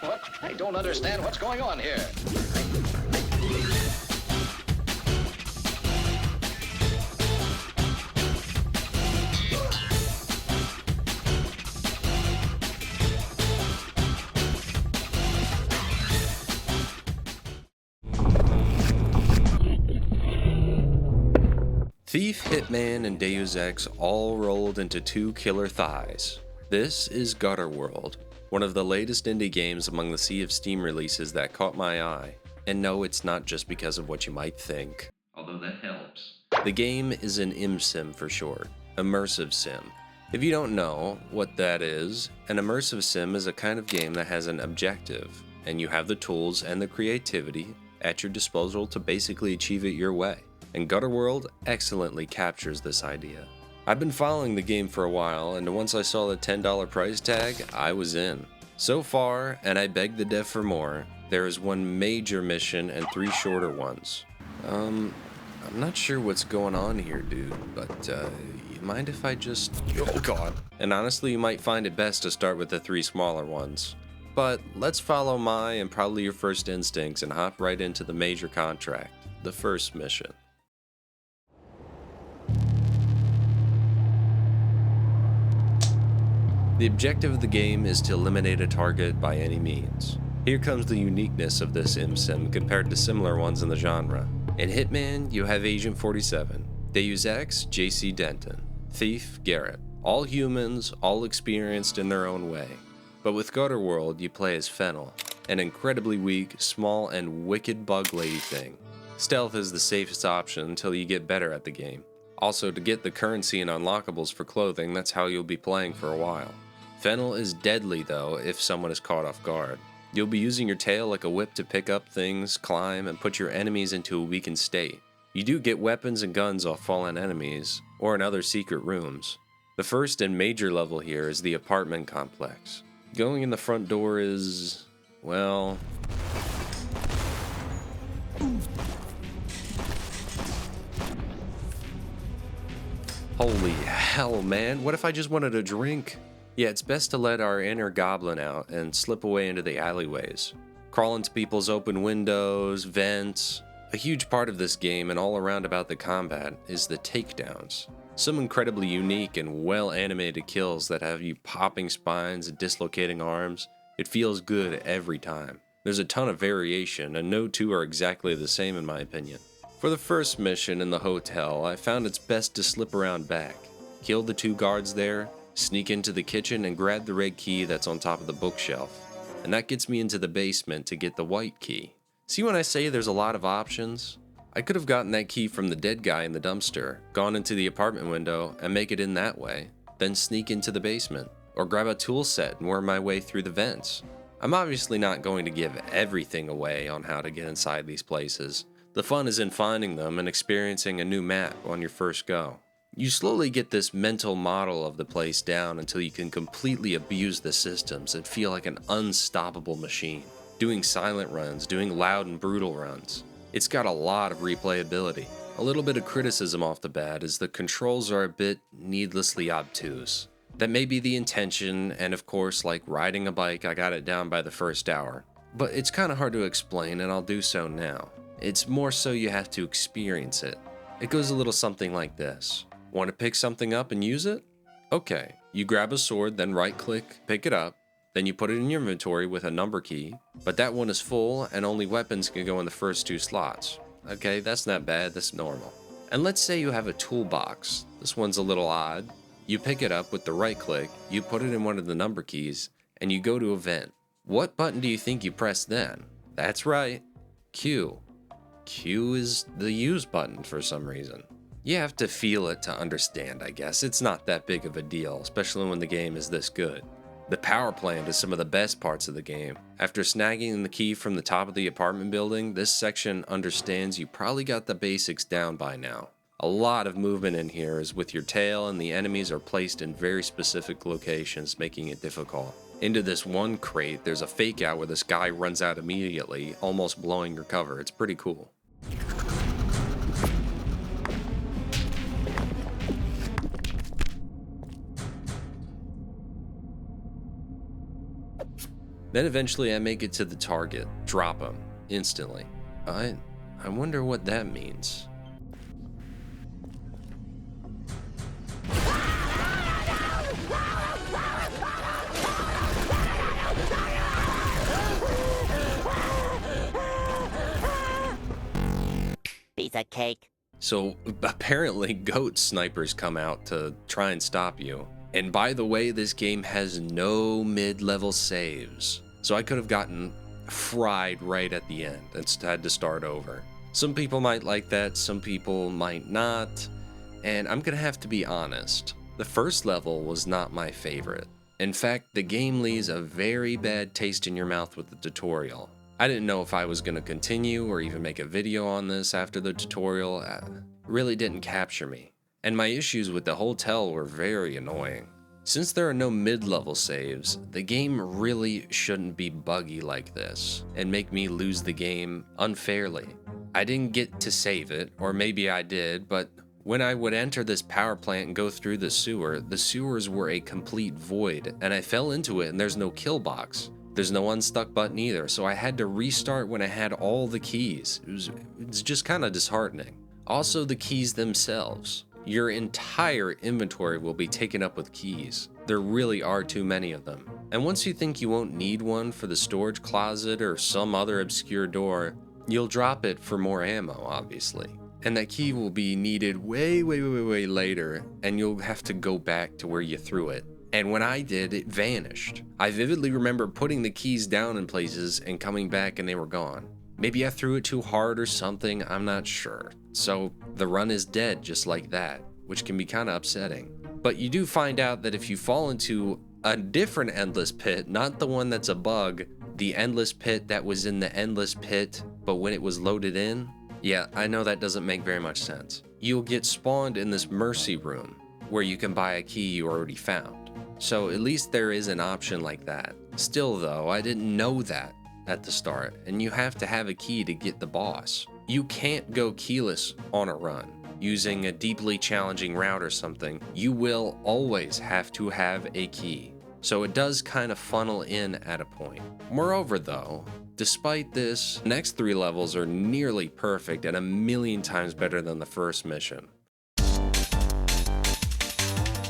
What? I don't understand what's going on here. Thief, Hitman, and Deus Ex all rolled into two killer thighs. This is Gutterworld, one of the latest indie games among the sea of Steam releases that caught my eye. And no, it's not just because of what you might think, although that helps. The game is an imsim for short, immersive sim. If you don't know what that is, an immersive sim is a kind of game that has an objective, and you have the tools and the creativity at your disposal to basically achieve it your way. And Gutterworld excellently captures this idea. I've been following the game for a while, and once I saw the $10 price tag, I was in. So far, and I beg the dev for more, there is one major mission and 3 shorter ones. I'm not sure what's going on here, dude, but you mind if I just... Oh god. And honestly, you might find it best to start with the 3 smaller ones. But let's follow my and probably your first instincts and hop right into the major contract, the first mission. The objective of the game is to eliminate a target by any means. Here comes the uniqueness of this imsim compared to similar ones in the genre. In Hitman, you have Agent 47, Deus Ex, JC Denton, Thief, Garrett. All humans, all experienced in their own way. But with Gutterworld, you play as Fennel, an incredibly weak, small, and wicked bug lady thing. Stealth is the safest option until you get better at the game. Also, to get the currency and unlockables for clothing, that's how you'll be playing for a while. Fennel is deadly though if someone is caught off guard. You'll be using your tail like a whip to pick up things, climb, and put your enemies into a weakened state. You do get weapons and guns off fallen enemies, or in other secret rooms. The first and major level here is the apartment complex. Going in the front door is... well... holy hell, man, what if I just wanted a drink? Yeah, it's best to let our inner goblin out and slip away into the alleyways. Crawl into people's open windows, vents. A huge part of this game and all around about the combat is the takedowns. Some incredibly unique and well-animated kills that have you popping spines and dislocating arms. It feels good every time. There's a ton of variation, and no two are exactly the same in my opinion. For the first mission in the hotel, I found it's best to slip around back, kill the 2 guards there, sneak into the kitchen and grab the red key that's on top of the bookshelf. And that gets me into the basement to get the white key. See when I say there's a lot of options? I could have gotten that key from the dead guy in the dumpster, gone into the apartment window and make it in that way, then sneak into the basement, or grab a tool set and worm my way through the vents. I'm obviously not going to give everything away on how to get inside these places. The fun is in finding them and experiencing a new map on your first go. You slowly get this mental model of the place down until you can completely abuse the systems and feel like an unstoppable machine. Doing silent runs, doing loud and brutal runs. It's got a lot of replayability. A little bit of criticism off the bat is the controls are a bit needlessly obtuse. That may be the intention, and of course, like riding a bike, I got it down by the first hour. But it's kind of hard to explain, and I'll do so now. It's more so you have to experience it. It goes a little something like this. Want to pick something up and use it? Okay, you grab a sword, then right-click, pick it up, then you put it in your inventory with a number key, but that one is full and only weapons can go in the first 2 slots. Okay, that's not bad, that's normal. And let's say you have a toolbox. This one's a little odd. You pick it up with the right-click, you put it in one of the number keys, and you go to event. What button do you think you press then? That's right, Q. Q is the use button for some reason. You have to feel it to understand, I guess. It's not that big of a deal, especially when the game is this good. The power plant is some of the best parts of the game. After snagging the key from the top of the apartment building, this section understands you probably got the basics down by now. A lot of movement in here is with your tail, and the enemies are placed in very specific locations, making it difficult. Into this one crate, there's a fake out where this guy runs out immediately, almost blowing your cover. It's pretty cool. Then eventually I make it to the target, drop him, instantly. I wonder what that means. Piece of cake. So apparently goat snipers come out to try and stop you. And by the way, this game has no mid-level saves. So I could have gotten fried right at the end and had to start over. Some people might like that, some people might not. And I'm gonna have to be honest. The first level was not my favorite. In fact, the game leaves a very bad taste in your mouth with the tutorial. I didn't know if I was going to continue or even make a video on this after the tutorial. It really didn't capture me. And my issues with the hotel were very annoying. Since there are no mid-level saves, the game really shouldn't be buggy like this and make me lose the game unfairly. I didn't get to save it, or maybe I did, but when I would enter this power plant and go through the sewers were a complete void, and I fell into it and there's no kill box. There's no unstuck button either, so I had to restart when I had all the keys. It's just kind of disheartening. Also, the keys themselves. Your entire inventory will be taken up with keys. There really are too many of them. And once you think you won't need one for the storage closet or some other obscure door, you'll drop it for more ammo, obviously. And that key will be needed way later, and you'll have to go back to where you threw it. And when I did, it vanished. I vividly remember putting the keys down in places and coming back and they were gone. Maybe I threw it too hard or something, I'm not sure. So the run is dead just like that, which can be kind of upsetting. But you do find out that if you fall into a different endless pit, not the one that's a bug, the endless pit that was in the endless pit, but when it was loaded in, yeah, I know that doesn't make very much sense. You'll get spawned in this mercy room where you can buy a key you already found. So at least there is an option like that. Still though, I didn't know that at the start, and you have to have a key to get the boss. You can't go keyless on a run using a deeply challenging route or something. You will always have to have a key. So it does kind of funnel in at a point. Moreover though, despite this, the next 3 levels are nearly perfect and a million times better than the first mission.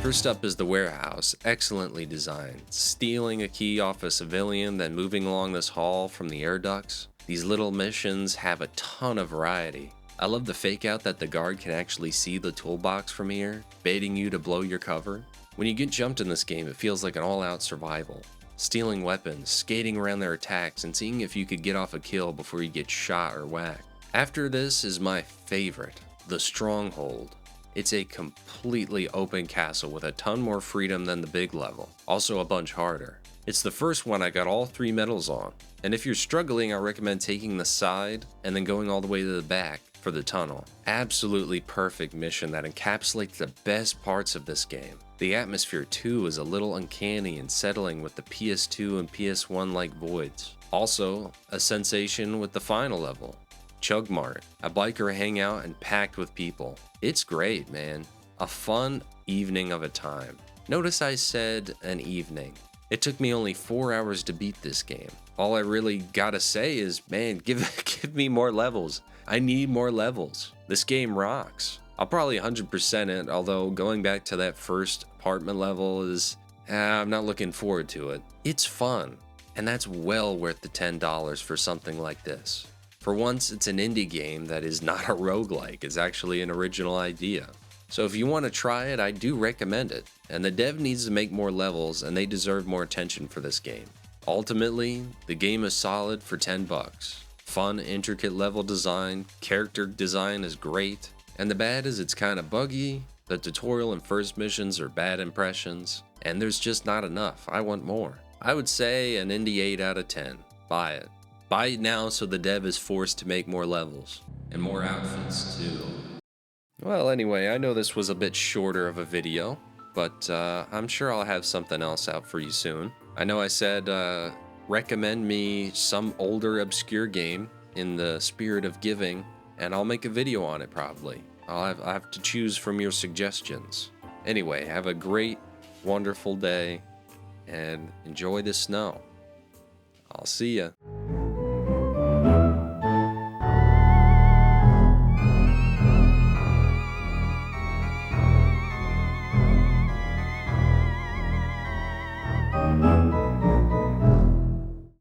First up is the warehouse, excellently designed. Stealing a key off a civilian, then moving along this hall from the air ducts. These little missions have a ton of variety. I love the fake out that the guard can actually see the toolbox from here, baiting you to blow your cover. When you get jumped in this game, it feels like an all-out survival. Stealing weapons, skating around their attacks, and seeing if you could get off a kill before you get shot or whacked. After this is my favorite, the stronghold. It's a completely open castle with a ton more freedom than the big level, also a bunch harder. It's the first one I got all 3 medals on, and if you're struggling, I recommend taking the side and then going all the way to the back for the tunnel. Absolutely perfect mission that encapsulates the best parts of this game. The atmosphere too is a little uncanny and settling with the PS2 and PS1 like voids. Also, a sensation with the final level. Chugmart, a biker hangout and packed with people. It's great, man. A fun evening of a time. Notice I said an evening. It took me only 4 hours to beat this game. All I really gotta say is, man, give me more levels. I need more levels. This game rocks. I'll probably 100% it, although going back to that first apartment level is, I'm not looking forward to it. It's fun, and that's well worth the $10 for something like this. For once, it's an indie game that is not a roguelike, it's actually an original idea. So if you want to try it, I do recommend it. And the dev needs to make more levels, and they deserve more attention for this game. Ultimately, the game is solid for $10. Fun, intricate level design, character design is great, and the bad is it's kind of buggy, the tutorial and first missions are bad impressions, and there's just not enough. I want more. I would say an indie 8 out of 10. Buy it. Buy it now so the dev is forced to make more levels. And more outfits too. Well, anyway, I know this was a bit shorter of a video, but I'm sure I'll have something else out for you soon. I know I said recommend me some older obscure game in the spirit of giving, and I'll make a video on it probably. I'll have to choose from your suggestions. Anyway, have a great, wonderful day, and enjoy the snow. I'll see ya.